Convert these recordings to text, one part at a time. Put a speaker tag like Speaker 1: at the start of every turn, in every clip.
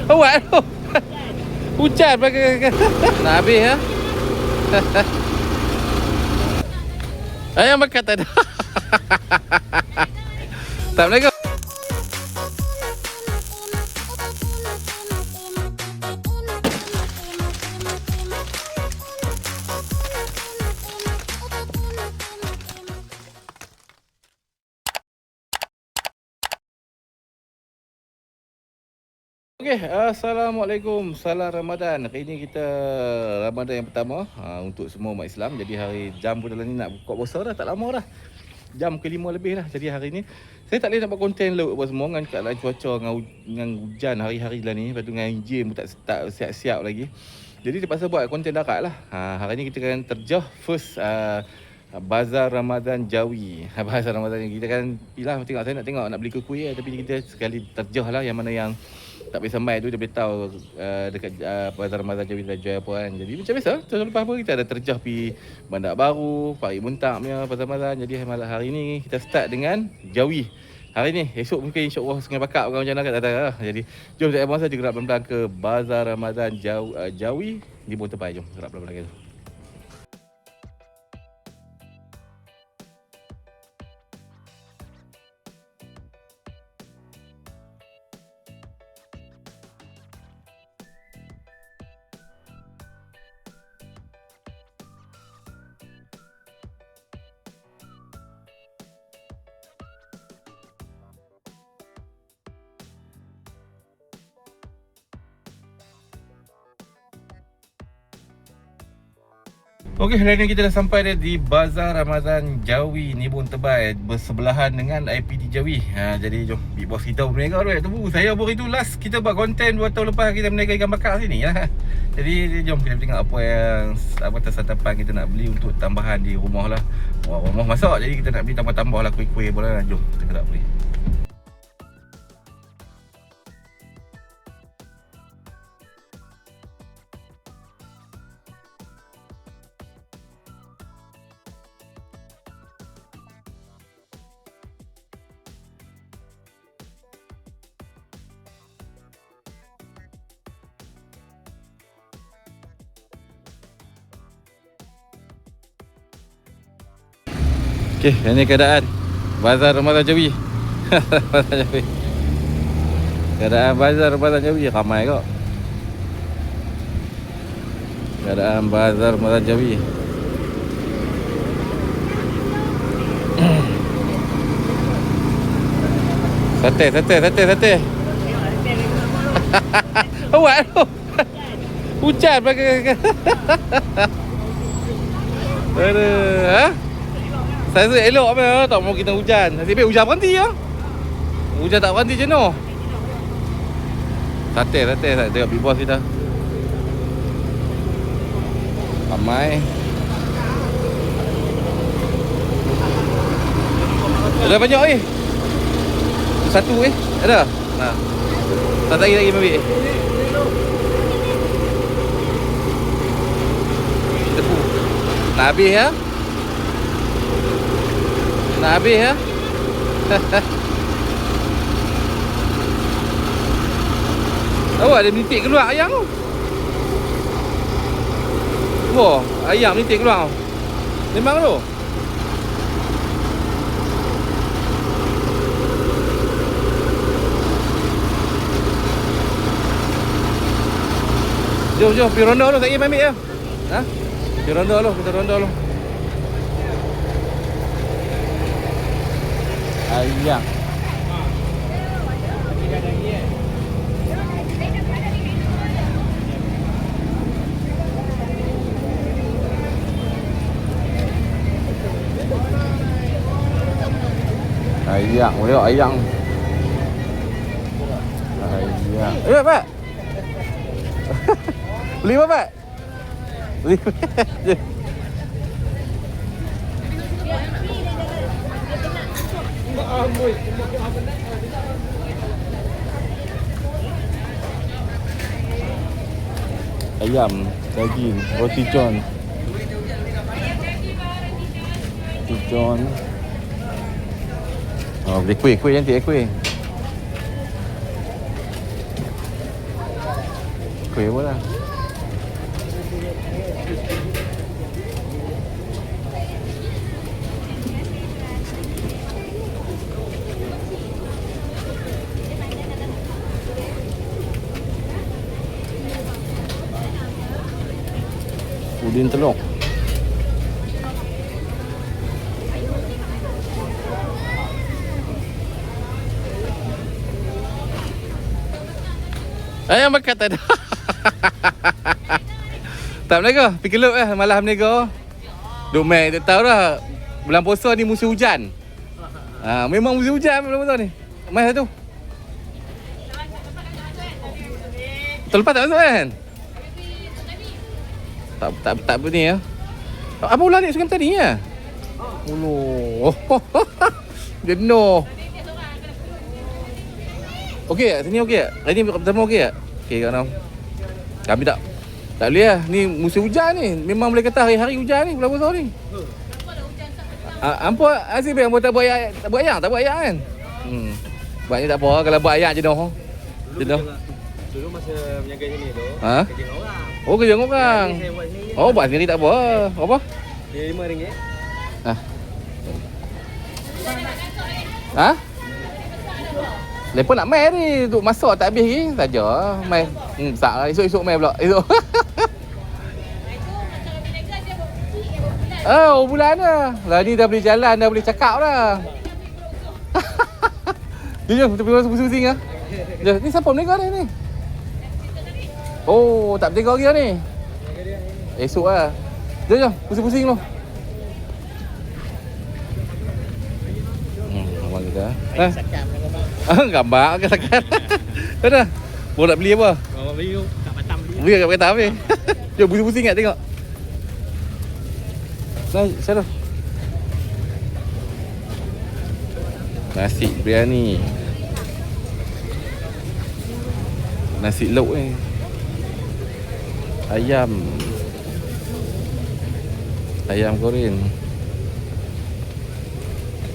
Speaker 1: Awak tu. Hujan pakai. Nak habis ya? Ayam makan tak ada. Tak boleh ke? Okey, Assalamualaikum. Salam Ramadan. Hari ini kita Ramadan yang pertama untuk semua umat Islam. Jadi hari jam pun dalam ni nak buka puasa dah, tak lama dah. Jam ke-5 lebih dah. Jadi hari ni saya tak boleh nak buat konten laut apa semua dengan keadaan cuaca dengan hujan hari-hari dah ni. Lepas tu dengan enjin pun tak siap-siap lagi. Jadi terpaksa buat konten darat lah. Hari ni kita akan terjah first Bazar Ramadan Jawi. Bazar Ramadan kita kan ialah tengok, saya nak tengok nak beli kuih tapi kita sekali terjah lah yang mana yang tak biasa mai tu dia beritahu dekat Bazar Ramadan Jawi dah jual apa kan. Jadi macam biasa tahun lepas apa kita ada terjah pi Bandar Baru, Pari Muntak punya Bazar Ramadan. Jadi malam hari ni kita start dengan Jawi. Hari ni, esok mungkin insya-Allah Sungai Bakak bukan macam mana kat atas lah. Jadi jom saya abang saja gerak pelan-pelan ke Bazar Ramadan Jawi di Buon Tepai. Jom gerak pelan-pelan ke. Okey, hari ni kita dah sampai di Bazar Ramadan Jawi ni Buon Tebai bersebelahan dengan IPD Jawi. Jadi jom Big Boss kita berniaga tu. Saya baru itu last kita buat konten 2 tahun lepas kita berniaga ikan bakar sini lah. Jadi jom kita tengok apa santapan kita nak beli untuk tambahan di rumah lah. Rumah masak, jadi kita nak beli tambah-tambah lah kuih-kuih pula lah. Jom kita gerak beli. Okey, ini keadaan Bazar Ramadan Jawi. Bazar Jawi. Keadaan Bazar Ramadan Jawi ramai kok. Keadaan Bazar Ramadan Jawi. Sate. Awak tu. Hujan pakai. Aduh, saya rasa elok apa tak mau kita hujan. Nasib baik hujan berhenti ya. Hujan tak berhenti jenuh. Sate tengok Big Boss kita. Ramai. Ada banyak Satu ada. Tak lagi ambil. Tepu. Nak habis ya. Nak habis ya. Oh, ada menitik keluar ayam tu. Wah, ayam menitik keluar. Memang tu. Jom pergi ronda dulu, saya ambil ya. Pergi ronda dulu, kita ronda dulu. Ayam. Ayam, boleh ayam. Ayam. Pak. Beli apa, Pak? Beli. Ayam, daging, roti john. Roti john. Oh, beli kuih cantik kuih. Kuih apa dah? Udin telur. Ayam bakar tak ada. Tak menego, pergi kelup malam menego. Duk mai tak tahu dah. Bulan puasa ni musim hujan. Memang musim hujan bulan puasa ni. Mai satu. Terlepas tak masuk kan? Tak apa ni ya. Apa ular ni sungai tadi ya? Ulu. Jenuh. Okey tak? Sini okey tak? Hari ni pertama okey tak? Okey kawan. Kami tak boleh lah. Ni musim hujan ni. Memang boleh kata hari-hari hujan ni bulan puasa ni. Ampun asyik bang tak buat ayam kan? Buat ni tak apa kalau buat ayam jenuh.
Speaker 2: Dulu masa menjaga sini tu, kerja dengan orang.
Speaker 1: Oh, kerja dengan orang. Oh, buat sendiri tak apa. Apa?
Speaker 2: Dia RM5.
Speaker 1: Ha? Lepas nak main ni, duk masak tak habis lagi. Saja main. Tak lah, esok main pula. Esok. Oh, bulan dah. Lah ni dah boleh jalan, dah boleh cakap dah. Jom, kita pergi pusing-pusing lah. Jom, ni siapa mereka ni? Oh, tak bertega lagi lah ni. Esok lah. Jom, pusing-pusing dulu. Abang kita. Gambar ke sakan. Dah. Baru nak beli apa?
Speaker 2: Bawa beli tu, kat Batam beli.
Speaker 1: Beli kat Batam ni. Jom, pusing-pusing kat tengok. Nah, sana. Nasi biryani. Nasi lauk ni. Ayam goreng.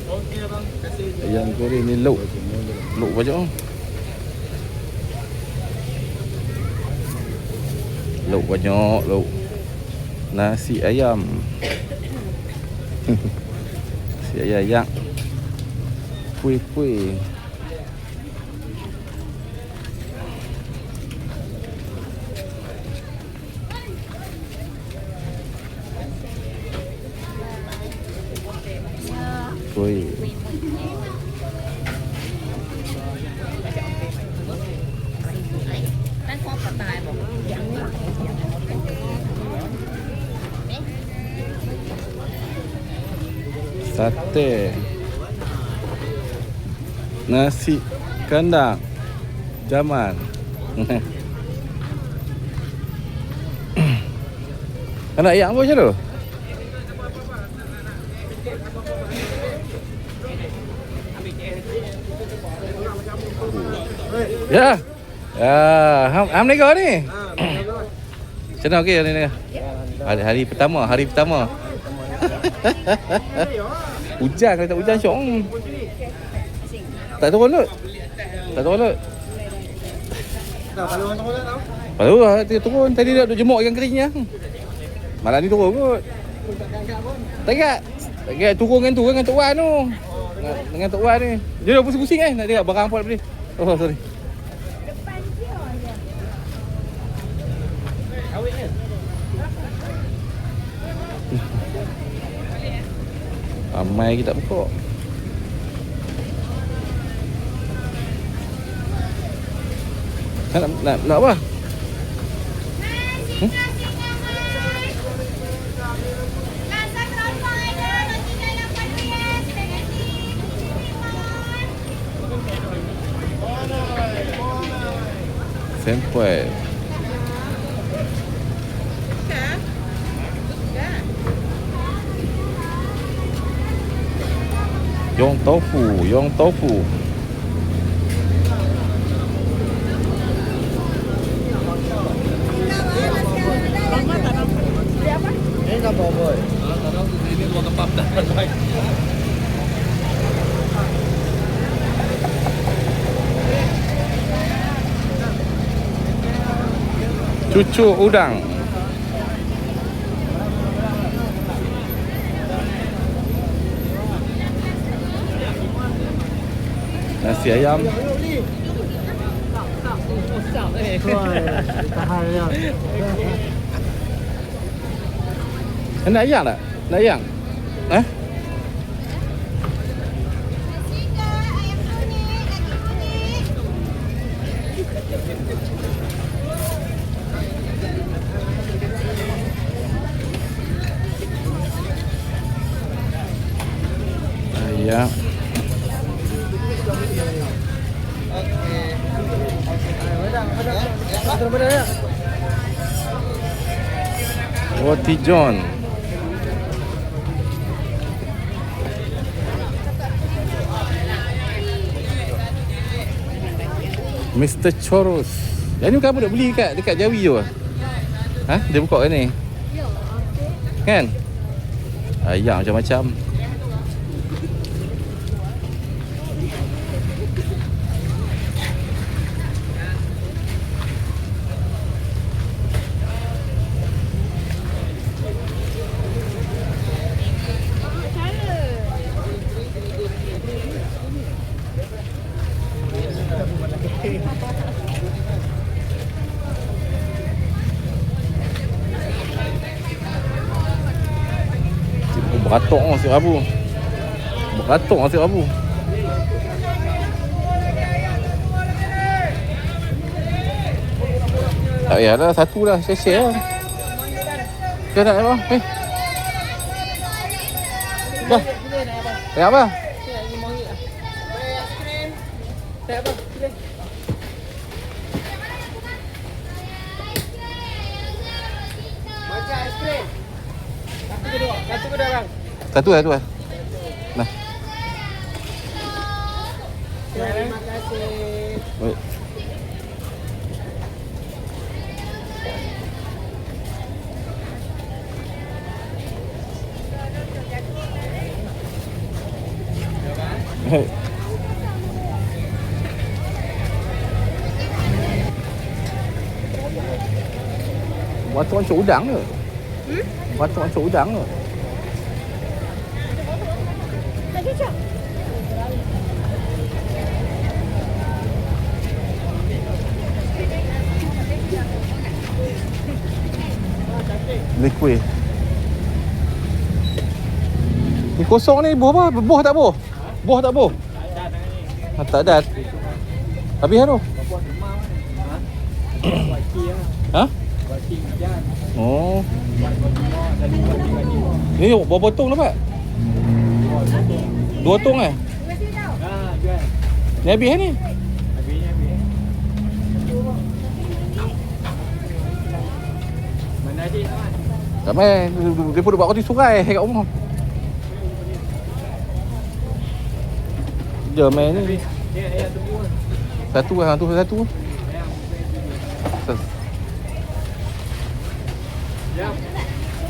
Speaker 2: Okey abang, terima kasih.
Speaker 1: Ayam goreng ni lauk banyak. Lauk banyak, lauk. Nasi ayam. Nasi ayam. Kuih-kuih. Kuih. Sate. Nasi kandang Jaman. Anak ayam apa macam tu? Ya. Ham nego ni. Macam mana okey ni? Hari pertama. Hujan kalau tak hujan syok. Tak turun lut.
Speaker 2: Dah kalau orang turun tau.
Speaker 1: Baru lah dia turun. Tadi dah duk jemuk ikan keringnya. Malam ni turun kot. Tak ingat turun dengan tu dengan Tok Wan tu. Dengan Tok Wan ni. Dia dah pusing-pusing nak tengok barang apa nak beli. Oh sorry.
Speaker 2: Awet kan?
Speaker 1: Ramai lagi tak buka. Nak apa? Sampai. Yong tofu.
Speaker 2: Ini tak apa-apa.
Speaker 1: Ini buat kepap dah. Cucuk udang. Nasi ayam. Nak ayam tak? Nak ayam? Eh? Ayam. Roti John. Mr. Choros. Yang ni kamu nak beli dekat Jawi tu? Ha? Dia buka kat ni. Kan? Ayam macam-macam. Beratok nasi rabu. Beratok nasi rabu. Tak payahlah, satu lah, share-share lah. Kau nak apa? Dah. Tak apa? Satu lah. Nah.
Speaker 3: Terima kasih.
Speaker 1: Baik. Baik. Batu ancur udang ke? Batu ancur udang ke?
Speaker 3: Tak cocok.
Speaker 1: Liquid. Ni kosong ni buah apa? Buah tak buah? Buah tak buah? Tak ada. Habis tu. Ha? Oh. Ni berapa potong dapat? 2 tong eh? Ni habis ni? Tak main. Dia pun buat roti surai kat rumah. Dia main ni. Satu lah, satu.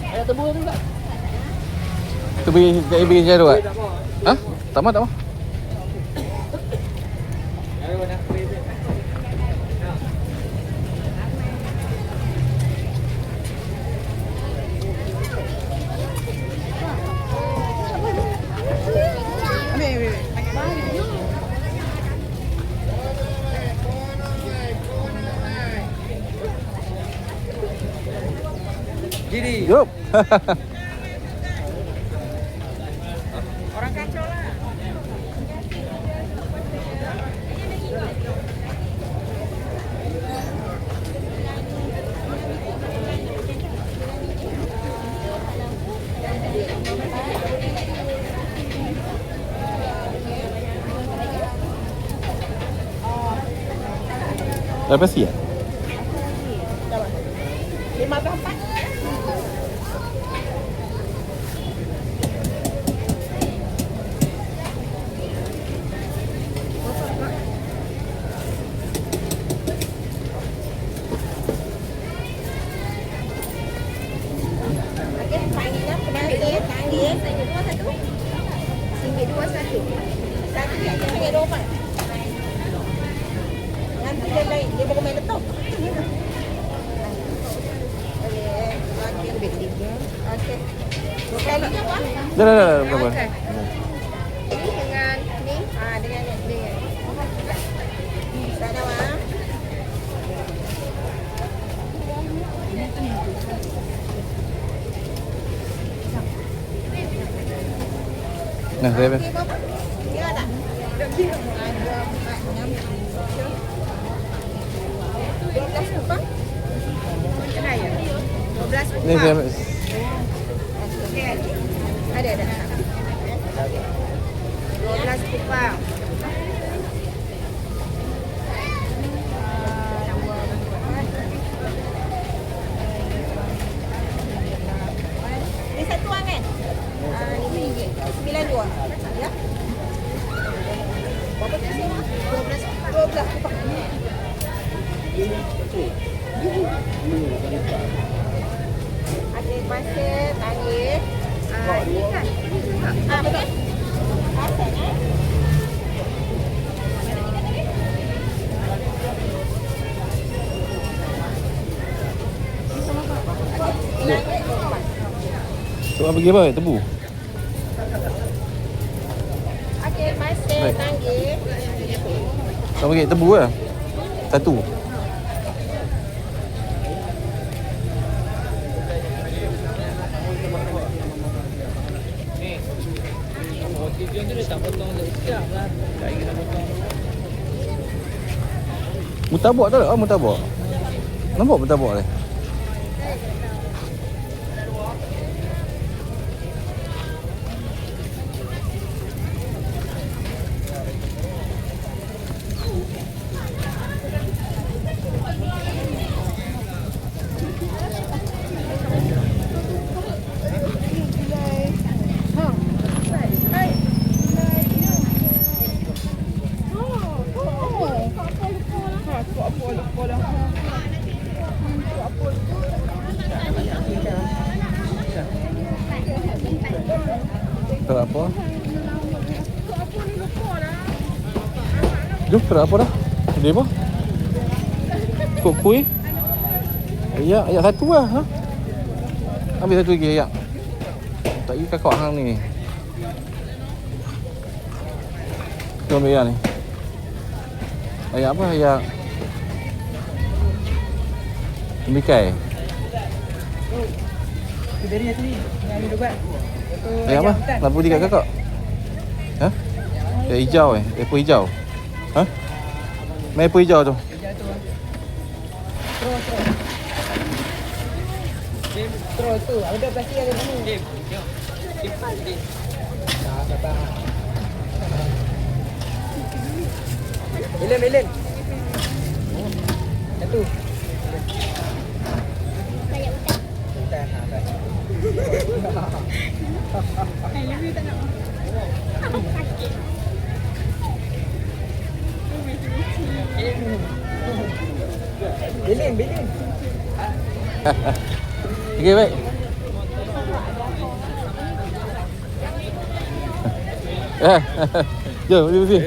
Speaker 3: Ayam tebu tu tak?
Speaker 1: Tu bagi kat ABH tu tak? Ha? Tak mau.
Speaker 2: Jadi.
Speaker 1: Yup.
Speaker 3: Orang kacau lah.
Speaker 1: Apa sih ya?
Speaker 3: 5/4.
Speaker 1: Dah, bukan apa.
Speaker 3: Okey. Ini dengan ni. Dengan ni. Tak tahu ah.
Speaker 1: Nah, saya
Speaker 3: Okey, berapa? Kira tak? Kira. 2, 4, 6, 7. 12 kupang. Kena ya? 12 kupang.
Speaker 1: Ni saya
Speaker 3: Okey. Ada. 12 kupang. Ini satu wang kan? RM5. 92. Ya? Berapa tu sewa? 12 kupang. Ada pasir, tangis. Ini kan? Betul. Pasir kan?
Speaker 1: tu bagi apa? Tebu.
Speaker 3: Okey, pasir,
Speaker 1: Baik.
Speaker 3: tangis.
Speaker 1: Kau bagi tebu lah. Satu. Mutabak tak ada? Mutabak. Nampak mutabak ni? Tak apa. Jom, tak apa dah. Dia apa? Kok kuih? Ayak satu lah. Ha? Ambil satu lagi ayak. Tak pergi kakak hang ni. Jom ambil ayak ni. Ayak apa? Ayak tembikai.
Speaker 4: Dari sini, yang ada ubat.
Speaker 1: Ayak apa? Lampu tiga kakak. Ha? Ayak hijau apple hijau. Ha? Main apple hijau tu.
Speaker 4: Terus tu, ada plastik ada ni. Belen. Satu. Belen.
Speaker 1: Okey, baik. Jom, pergi.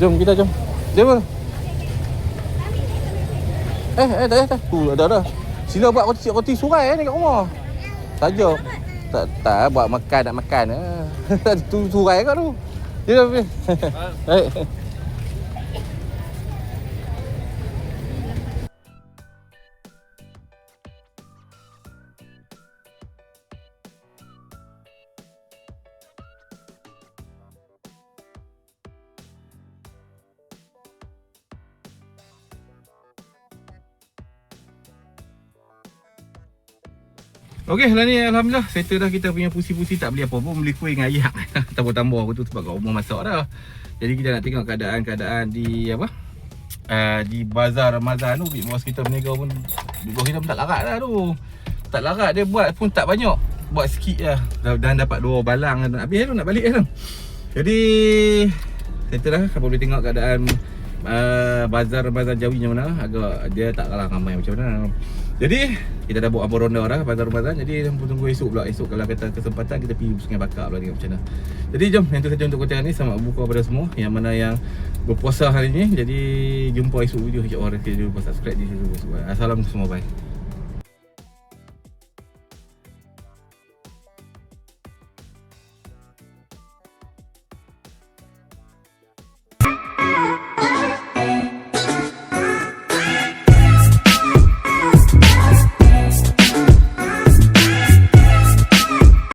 Speaker 1: Jom kita jom. Jom. Tak. Tu ada. Sila buat roti surai ni kat rumah. Saja. Tak buat makan nak makan. Tu surai kau tu. Jom. Baik. Okey, lah ni alhamdulillah settle dah kita punya pusi-pusi, tak beli apa-apa, beli kuih dengan ayak. Tambah-tambah aku tu sebab kat rumah masak dah. Jadi kita nak tengok keadaan di apa? Di bazar Ramadan tu, big boss kita berniaga pun, big boss kita pun tak larat dah tu. Tak larat, dia buat pun tak banyak. Buat sikit lah. Dan dapat 2 balang dah nak habis tu, nak balik tu. Jadi settle dah, kau boleh tengok keadaan bazar Jawi macam mana. Agak dia tak kalah ramai macam mana. Jadi kita dah buat apa ronda dah bazar Ramadan. Jadi tunggu esok pula. Esok kalau kata kesempatan kita pergi Sungai Bakar pula tengok macam mana. Jadi jom, yang tu saja untuk konten ni. Selamat berbuka pada semua yang mana yang berpuasa hari ni. Jadi jumpa esok video. Jangan lupa subscribe di situ. Assalamualaikum semua, bye.